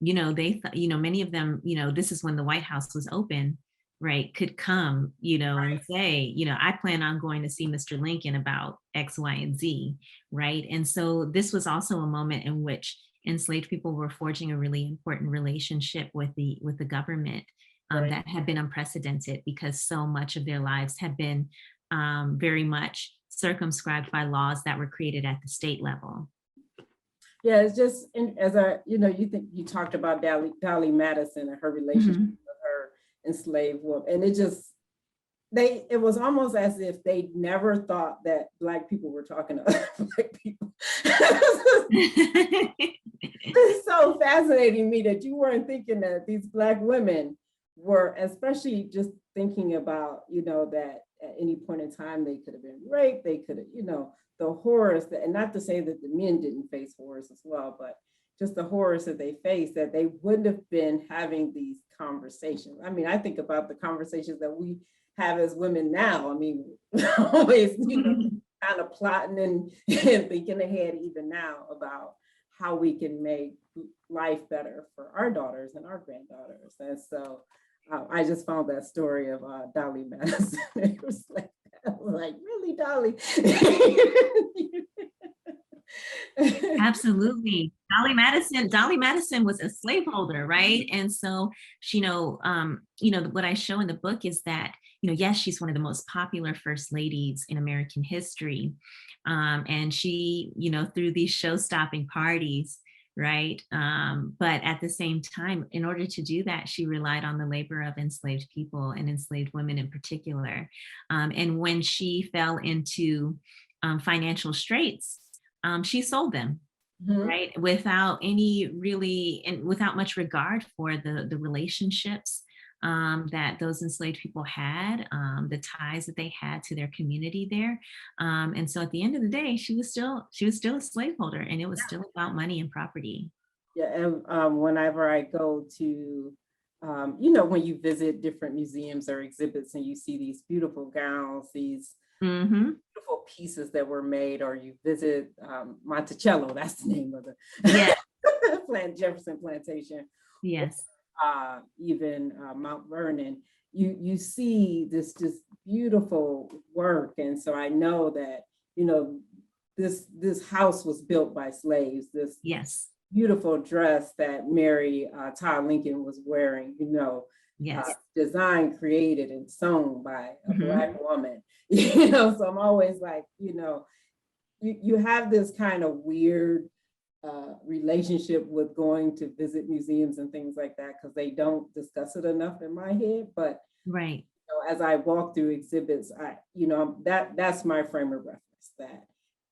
they thought, many of them, this is when the White House was open, right, could come, and say, I plan on going to see Mr. Lincoln about X, Y, and Z, right? And so this was also a moment in which enslaved people were forging a really important relationship with the government that had been unprecedented because so much of their lives had been very much circumscribed by laws that were created at the state level. Yeah, it's just as you talked about Dolly Madison and her relationship with her enslaved woman, and it was almost as if they never thought that Black people were talking to other Black people. It's so fascinating to me that you weren't thinking that these Black women were, especially just thinking about, that at any point in time they could have been raped, they could have, the horrors and not to say that the men didn't face horrors as well, but just the horrors that they faced, that they wouldn't have been having these conversations. I mean, I think about the conversations that we have as women now. I mean, always, kind of plotting and thinking ahead even now about how we can make life better for our daughters and our granddaughters. And so I just found that story of Dolly Madison. It was like, really, Dolly? Absolutely. Dolly Madison was a slaveholder, right? And so, what I show in the book is that, yes, she's one of the most popular first ladies in American history. And she, threw these show-stopping parties, right? But at the same time, in order to do that, she relied on the labor of enslaved people and enslaved women in particular. And when she fell into financial straits, she sold them, right? Without without much regard for the relationships that those enslaved people had, the ties that they had to their community there. And so at the end of the day, she was still a slaveholder, and it was still about money and property. Yeah, and whenever I go to, when you visit different museums or exhibits and you see these beautiful gowns, these beautiful pieces that were made, or you visit Monticello, that's the name of the Jefferson plantation. Yes. Even Mount Vernon, you see this just beautiful work. And so I know that, this house was built by slaves, this beautiful dress that Mary Todd Lincoln was wearing, designed, created, and sewn by a Black woman. So I'm always like, you have this kind of weird relationship with going to visit museums and things like that, because they don't discuss it enough in my head. But as I walk through exhibits, that's my frame of reference, that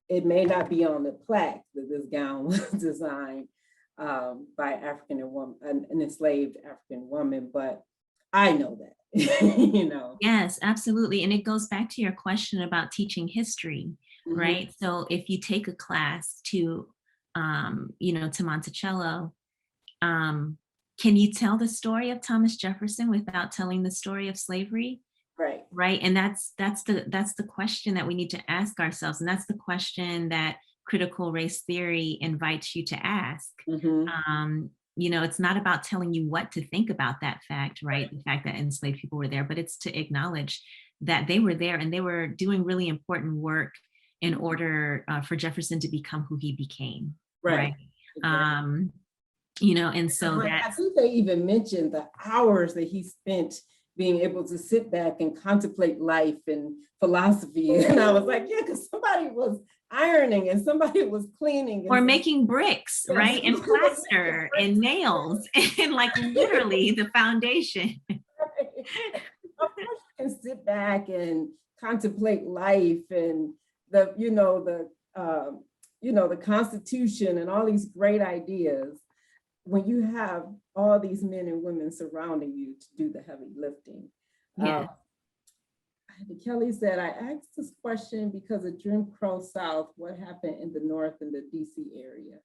it may not be on the plaque that this gown was designed by an enslaved African woman, but I know that. Yes, absolutely. And it goes back to your question about teaching history, right? So if you take a class to Monticello, can you tell the story of Thomas Jefferson without telling the story of slavery? Right. And that's the question that we need to ask ourselves. And that's the question that critical race theory invites you to ask. it's not about telling you what to think about that fact, right? The fact that enslaved people were there, but it's to acknowledge that they were there and they were doing really important work in order for Jefferson to become who he became, right? Exactly. And so I that's, think they even mentioned the hours that he spent being able to sit back and contemplate life and philosophy. And I was like, yeah, because somebody was ironing and somebody was cleaning. or making bricks, right? And plaster and nails and like literally the foundation. Of course, you can sit back and contemplate life and the Constitution and all these great ideas when you have all these men and women surrounding you to do the heavy lifting. Yeah. Kelly said, I asked this question because of Jim Crow South, what happened in the North in the DC area?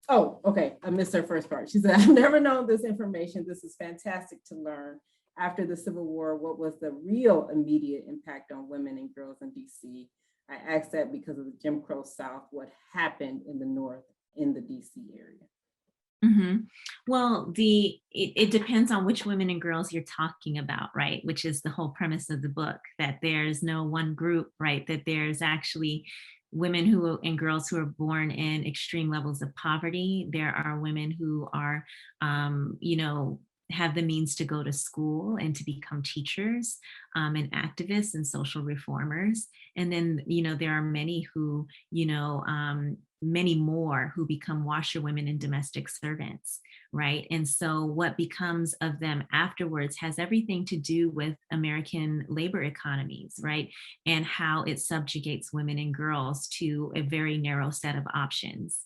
Oh, okay, I missed her first part. She said, I've never known this information. This is fantastic to learn. After the Civil War, what was the real immediate impact on women and girls in DC? I asked that because of the Jim Crow South, what happened in the North in the DC area? Well, it depends on which women and girls you're talking about, right? Which is the whole premise of the book, that there's no one group, right? That there's actually women and girls who are born in extreme levels of poverty. There are women who are, have the means to go to school and to become teachers and activists and social reformers. And then, there are many who, many more who become washerwomen and domestic servants, right? And so what becomes of them afterwards has everything to do with American labor economies, right? And how it subjugates women and girls to a very narrow set of options.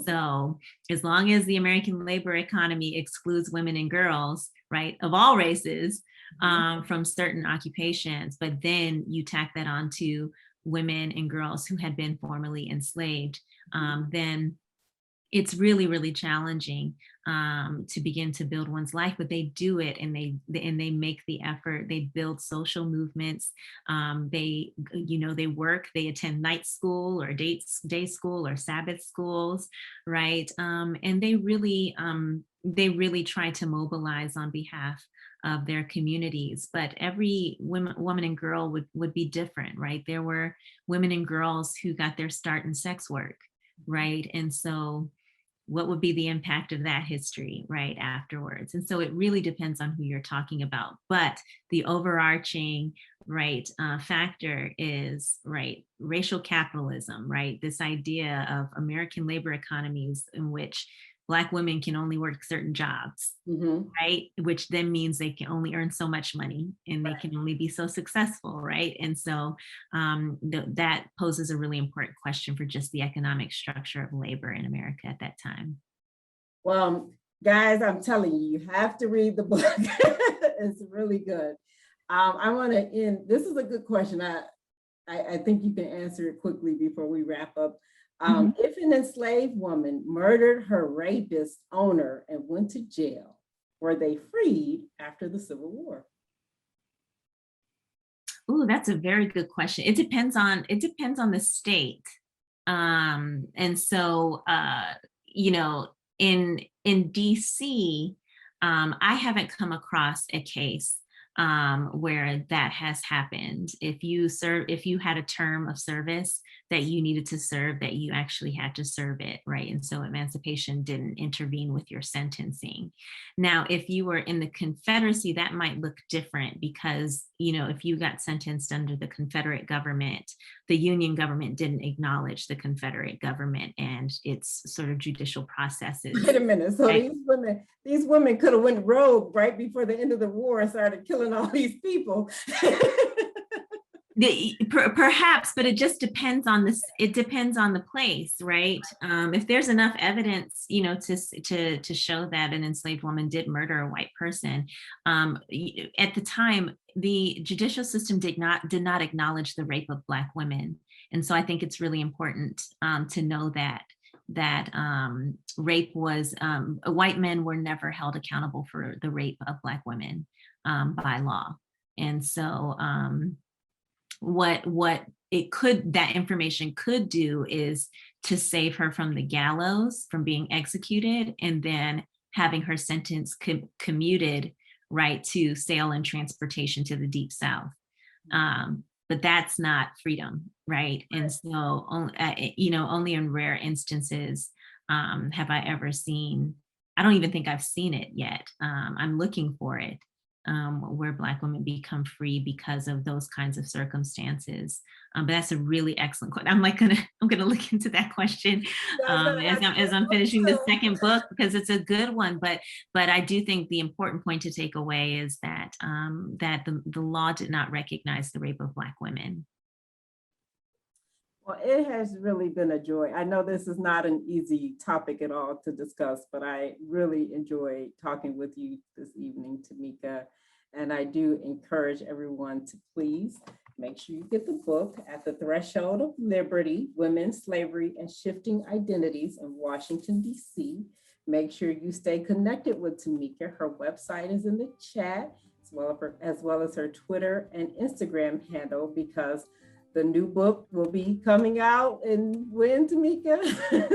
So as long as the American labor economy excludes women and girls, right, of all races, from certain occupations, but then you tack that onto women and girls who had been formerly enslaved, then it's really, really challenging to begin to build one's life. But they do it, and they make the effort. They build social movements. They work. They attend night school or day school or Sabbath schools, right? And they really try to mobilize on behalf of their communities. But every woman and girl would be different, right? There were women and girls who got their start in sex work, right? And so what would be the impact of that history, right, afterwards? And so it really depends on who you're talking about. But the overarching, right, factor is, right, racial capitalism, right? This idea of American labor economies in which Black women can only work certain jobs, right? Which then means they can only earn so much money and they can only be so successful, right? And so that poses a really important question for just the economic structure of labor in America at that time. Well, guys, I'm telling you, you have to read the book. It's really good. I want to end, this is a good question. I think you can answer it quickly before we wrap up. If an enslaved woman murdered her rapist owner and went to jail, were they freed after the Civil War? Oh, that's a very good question. It depends on the state. And so, in DC, I haven't come across a case where that has happened. If you had a term of service that you needed to serve, that you actually had to serve it, right? And so emancipation didn't intervene with your sentencing. Now, if you were in the Confederacy, that might look different because, if you got sentenced under the Confederate government, the Union government didn't acknowledge the Confederate government and its sort of judicial processes. Wait a minute. So these women could have went rogue right before the end of the war and started killing all these people. Perhaps, but it just depends on this. It depends on the place, right? If there's enough evidence, to show that an enslaved woman did murder a white person, at the time, the judicial system did not acknowledge the rape of Black women, and so I think it's really important to know that rape was white men were never held accountable for the rape of Black women by law, and so. what that information could do is to save her from the gallows, from being executed, and then having her sentence commuted right to sale and transportation to the Deep South. But that's not freedom, right? And so, only in rare instances have I ever seen, I don't even think I've seen it yet. I'm looking for it, where Black women become free because of those kinds of circumstances. But that's a really excellent question. I'm gonna look into that question as I'm finishing the second book, because it's a good one. But I do think the important point to take away is that that the law did not recognize the rape of Black women. Well, it has really been a joy. I know this is not an easy topic at all to discuss, but I really enjoyed talking with you this evening, Tamika. And I do encourage everyone to please make sure you get the book, At the Threshold of Liberty, Women, Slavery, and Shifting Identities in Washington, D.C. Make sure you stay connected with Tamika. Her website is in the chat, as well as her Twitter and Instagram handle, because the new book will be coming out in when, Tamika?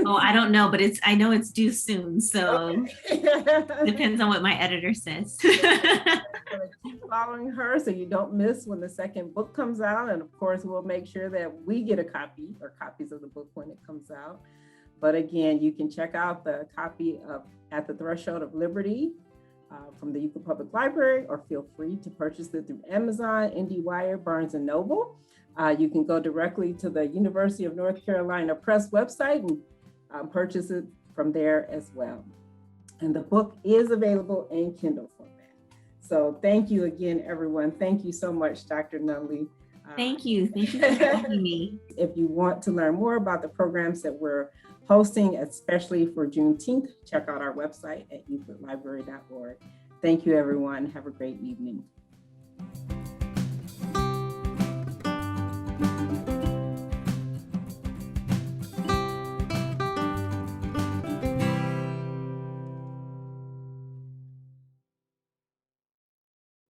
Oh, I don't know, but I know it's due soon. So okay. Depends on what my editor says. Keep following her so you don't miss when the second book comes out. And of course, we'll make sure that we get a copy or copies of the book when it comes out. But again, you can check out the copy of At the Threshold of Liberty from the Euclid Public Library, or feel free to purchase it through Amazon, IndieWire, Barnes & Noble. You can go directly to the University of North Carolina Press website and purchase it from there as well. And the book is available in Kindle format. So thank you again, everyone. Thank you so much, Dr. Nunley. Thank you. Thank you for having me. If you want to learn more about the programs that we're hosting, especially for Juneteenth, check out our website at euclidlibrary.org. Thank you, everyone. Have a great evening.